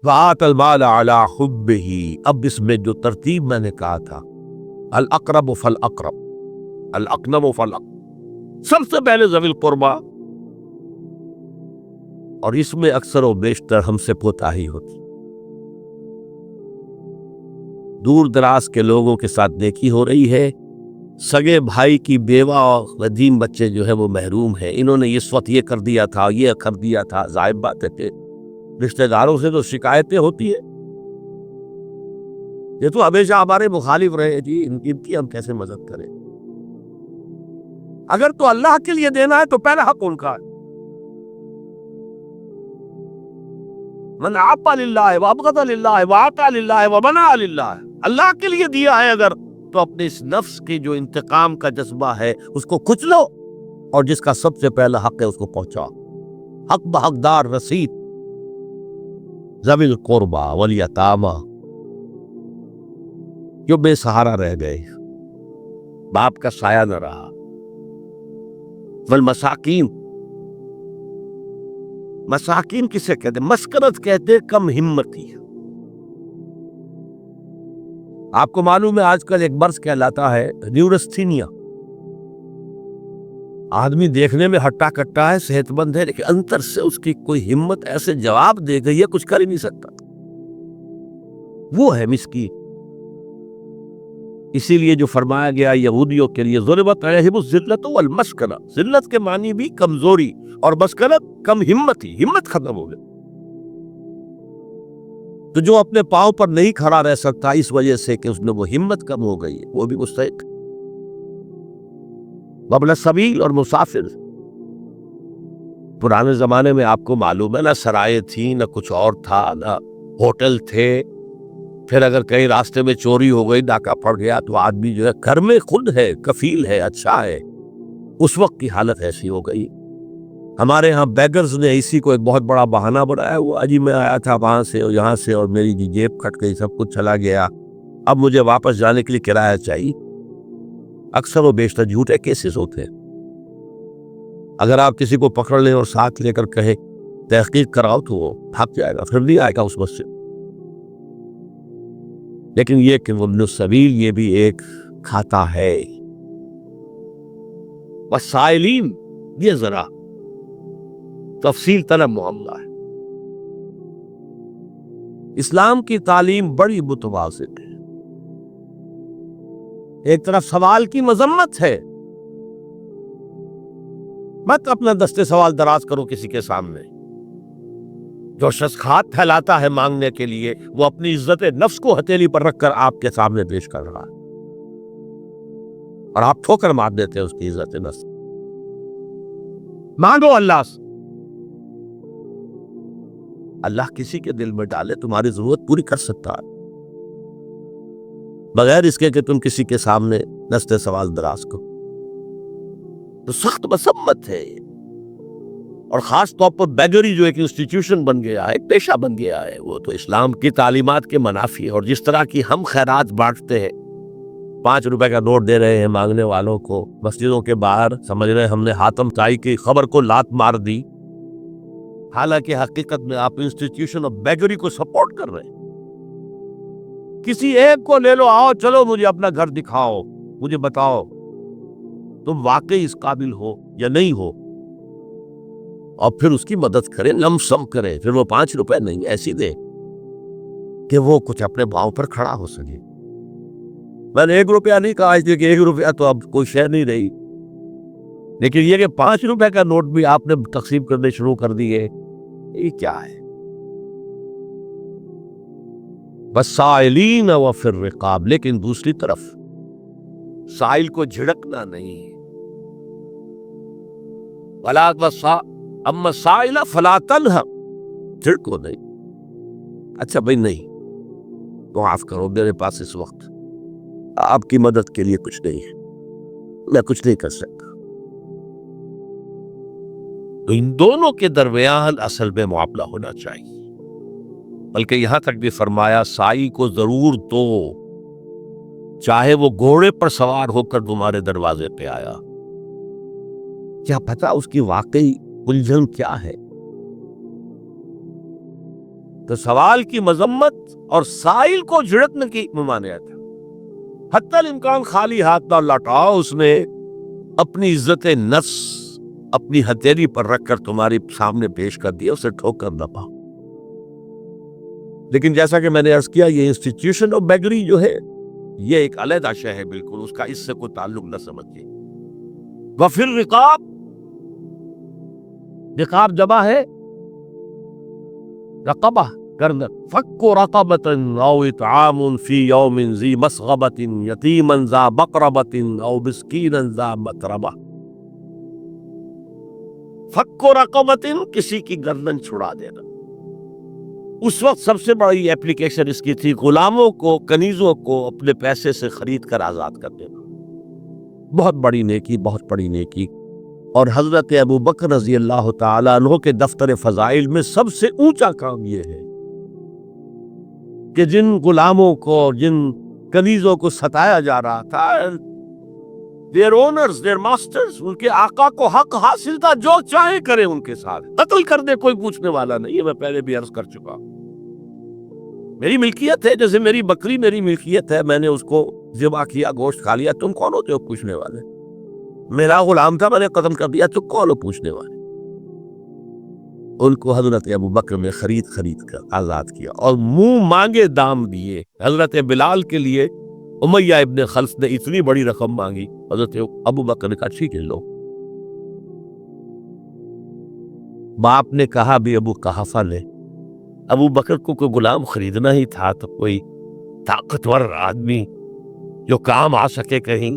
وآت المال علی حبہ، اب اس میں جو ترتیب میں نے کہا تھا، الاقرب فالاقرب، الاقنم فالاقرب، سب سے پہلے ذوی القربا، اور اس میں اکثر و بیشتر ہم سے کوتاہی ہوتی، دور دراز کے لوگوں کے ساتھ نیکی ہو رہی ہے، سگے بھائی کی بیوہ اور یتیم بچے جو ہے وہ محروم ہیں، انہوں نے اس وقت یہ کر دیا تھا، یہ کر دیا تھا، ظاہر بات ہے کہ رشتہ داروں سے تو شکایتیں ہوتی ہیں، یہ تو ہمیشہ ہمارے مخالف رہے جی، ان کی ہم کیسے مدد کریں؟ اگر تو اللہ کے لیے دینا ہے تو پہلا حق ان کا ہے، من عطا للہ وابغض للہ وعطا للہ ومنع للہ، اللہ کے لیے دیا ہے اگر تو اپنے اس نفس کی جو انتقام کا جذبہ ہے اس کو کچلو، اور جس کا سب سے پہلا حق ہے اس کو پہنچاؤ، حق بحقدار رسید، ذوی القربى والیتامى، جو بے سہارا رہ گئے، باپ کا سایہ نہ رہا، والمساکین، مساکین کسے کہتے ہیں؟ مسکنت کہتے ہیں، کم ہمتی۔ آپ کو معلوم ہے آج کل ایک مرض کہلاتا ہے نیورستھینیا، آدمی دیکھنے میں ہٹا کٹا ہے، صحت مند ہے، لیکن اندر سے اس کی کوئی ہمت ایسے جواب دے گئی ہے کچھ کر ہی نہیں سکتا، وہ ہے مسکین۔ اسی لیے جو فرمایا گیا یہودیوں کے لیے ضربت علیہم الذلۃ والمسکنہ، ذلت کے معنی بھی کمزوری، اور مسکنت کم ہمتی، ہمت ختم ہو گئی۔ تو جو اپنے پاؤں پر نہیں کھڑا رہ سکتا اس وجہ سے کہ اس میں وہ ہمت کم ہو گئی ہے، وہ بھی مستحق۔ وابن السبیل اور مسافر، پرانے زمانے میں آپ کو معلوم ہے نہ سرائے تھی، نہ کچھ اور تھا، نہ ہوٹل تھے، پھر اگر کہیں راستے میں چوری ہو گئی، ڈاکہ پڑ گیا، تو آدمی جو ہے گھر میں خود ہے، کفیل ہے، اچھا ہے، اس وقت کی حالت ایسی ہو گئی۔ ہمارے ہاں بیگرز نے اسی کو ایک بہت بڑا بہانہ بنایا ہوا، جی میں آیا تھا وہاں سے اور یہاں سے اور میری جیب کھٹ گئی، سب کچھ چلا گیا، اب مجھے واپس جانے کے لیے کرایہ چاہیے۔ اکثر و بیشتر جھوٹے کیسز ہوتے ہیں۔ اگر آپ کسی کو پکڑ لیں اور ساتھ لے کر کہیں تحقیق کراؤ تو وہ بھاگ جائے گا، پھر نہیں آئے گا اس بس سے۔ لیکن یہ کہ ابن السبیل یہ بھی ایک کھاتا ہے۔ والسائلین، یہ ذرا تفصیل طلب معاملہ ہے۔ اسلام کی تعلیم بڑی متوازن ہے، ایک طرف سوال کی مذمت ہے، مت اپنا دستے سوال دراز کرو کسی کے سامنے۔ جو شخص ہاتھ پھیلاتا ہے مانگنے کے لیے، وہ اپنی عزت نفس کو ہتھیلی پر رکھ کر آپ کے سامنے پیش کر رہا ہے، اور آپ ٹھوکر مار دیتے ہیں اس کی عزت نفس۔ مانگو اللہ سے، اللہ کسی کے دل میں ڈالے تمہاری ضرورت پوری کر سکتا ہے، بغیر اس کے کہ تم کسی کے سامنے دستے سوال دراز کرو۔ تو سخت مذمت ہے، اور خاص طور پر بیگری جو ایک انسٹیٹیوشن بن گیا ہے، ایک پیشہ بن گیا ہے، وہ تو اسلام کی تعلیمات کے منافی ہے۔ اور جس طرح کی ہم خیرات بانٹتے ہیں، 5 روپے کا نوٹ دے رہے ہیں مانگنے والوں کو، مسجدوں کے باہر سمجھ رہے ہیں ہم نے حاتم طائی کی خبر کو لات مار دی، حالانکہ حقیقت میں آپ انسٹیٹیوشن آف بیگری کو سپورٹ کر رہے ہیں۔ کسی ایک کو لے لو، آؤ چلو مجھے اپنا گھر دکھاؤ، مجھے بتاؤ تم واقعی اس قابل ہو یا نہیں ہو، اور پھر اس کی مدد کریں، لم سم کریں، پھر وہ 5 روپے نہیں ایسی دے کہ وہ کچھ اپنے پاؤں پر کھڑا ہو سکے۔ میں نے 1 روپیہ نہیں کہا، اس لیے کہ 1 روپیہ تو اب کوئی شے نہیں رہی، لیکن یہ کہ 5 روپے کا نوٹ بھی آپ نے تقسیم کرنے شروع کر دیے، یہ کیا ہے؟ والسائلین وفی الرقاب، لیکن دوسری طرف سائل کو جھڑکنا نہیں، اما السائل فلا تنہر، جھڑکو نہیں، اچھا بھائی نہیں، معاف کرو میرے پاس اس وقت آپ کی مدد کے لیے کچھ نہیں ہے، میں کچھ نہیں کر سکتا۔ تو ان دونوں کے درمیان اصل میں معاملہ ہونا چاہیے، بلکہ یہاں تک بھی فرمایا سائی کو ضرور دو، چاہے وہ گھوڑے پر سوار ہو کر تمہارے دروازے پہ آیا، کیا پتہ اس کی واقعی الجھن کیا ہے۔ تو سوال کی مذمت اور سائل کو جھڑکنے کی ممانعت ہے. حتی الامکان خالی ہاتھ نہ لوٹاؤ. اس نے اپنی عزت نفس اپنی ہتھیلی پر رکھ کر تمہاری سامنے پیش کر دیا, اسے ٹھوکر نہ پاؤ. لیکن جیسا کہ میں نے عرض کیا, یہ انسٹیٹیوشن آف بیگری جو ہے یہ ایک علیحدہ شے ہے بالکل, اس کا اس سے کوئی تعلق نہ سمجھیے. وفی الرقاب, رقاب جمع ہے رقبہ گردن. فک رقبۃ او اطعام فی یوم ذی مسغبۃ یتیما ذا مقربۃ او مسکینا ذا متربہ. فک رقبۃ, کسی کی گردن چھڑا دینا. اس وقت سب سے بڑی اپلیکیشن اس کی تھی غلاموں کو, کنیزوں کو اپنے پیسے سے خرید کر آزاد کر دینا. بہت بڑی نیکی, بہت بڑی نیکی. اور حضرت ابو بکر رضی اللہ تعالیٰ عنہ کے دفتر فضائل میں سب سے اونچا کام یہ ہے کہ جن غلاموں کو, جن کنیزوں کو ستایا جا رہا تھا, their owners, their masters, ان کے آقا کو حق حاصل تھا, جو چاہے کرے ان کے ساتھ, قتل کر دے, کوئی پوچھنے والا نہیں. یہ میں پہلے بھی عرض کر چکا. میری ملکیت ہے, جیسے میری بکری میری ملکیت ہے, میں نے اس کو ذبح کیا, گوشت کھا لیا, تم کون ہوتے ہو پوچھنے والے؟ میرا غلام تھا, میں نے قتل کر دیا, تم کون ہو پوچھنے والے؟ ان کو حضرت ابو بکر نے خرید کر آزاد کیا اور منہ مانگے دام دیے. حضرت بلال کے لیے امیہ ابن خلف نے اتنی بڑی رقم مانگی, حضرت ابو بکر نے کہا ٹھیک ہے لو. باپ نے کہا بھی ابو قحافہ نے, ابو بکر کو کوئی غلام خریدنا ہی تھا تو کوئی طاقتور آدمی جو کام آ سکے کہیں,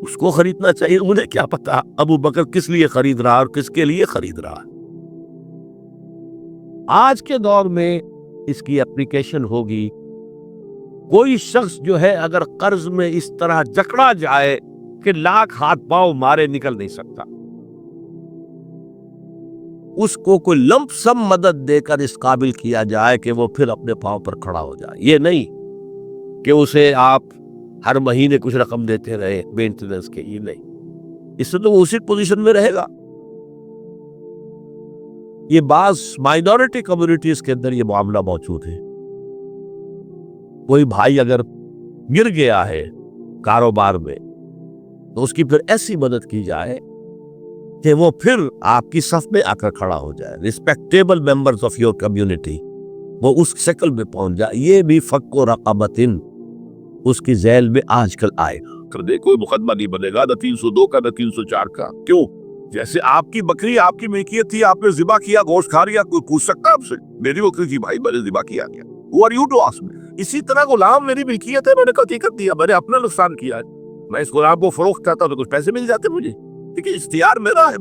اس کو خریدنا چاہیے. انہیں کیا پتا ابو بکر کس لیے خرید رہا اور کس کے لیے خرید رہا. آج کے دور میں اس کی اپلیکیشن ہوگی. کوئی شخص جو ہے اگر قرض میں اس طرح جکڑا جائے کہ لاکھ ہاتھ پاؤں مارے نکل نہیں سکتا, اس کو کوئی لمپ سم مدد دے کر اس قابل کیا جائے کہ وہ پھر اپنے پاؤں پر کھڑا ہو جائے. یہ نہیں کہ اسے آپ ہر مہینے کچھ رقم دیتے رہے مینٹیننس کے, یہ نہیں. اس سے تو وہ اسی پوزیشن میں رہے گا. یہ بعض مائنورٹی کمیونٹیز کے اندر یہ معاملہ موجود ہے. کوئی بھائی اگر گر گیا ہے کاروبار میں تو اس کی پھر ایسی مدد کی جائے کہ وہ پھر آپ کی صف میں آ کر کھڑا ہو جائے. Respectable members of your community وہ اس شکل میں پہنچ جائے. یہ بھی فک و رقبۃ اس کی ذیل میں آج کل آئے کر دے. کوئی مقدمہ نہیں بنے گا, نہ 302 کا نہ 304 کا. کیوں؟ جیسے آپ کی بکری آپ کی ملکیت تھی, آپ نے ذبح کیا, گوشت کھا لیا, کوئی پوچھ سکتا آپ سے میری بکری تھی بھائی, میں نے ذبح کیا کیا, who are you to ask me؟ اسی طرح غلام میری ملکیت ہے, میں نے قتل کر دیا, میں نے اپنا نقصان کیا ہے, میں اس غلام کو فروخت کرتا ہوں تو کچھ پیسے مل جاتے مجھے, لیکن اختیار میرا ہے.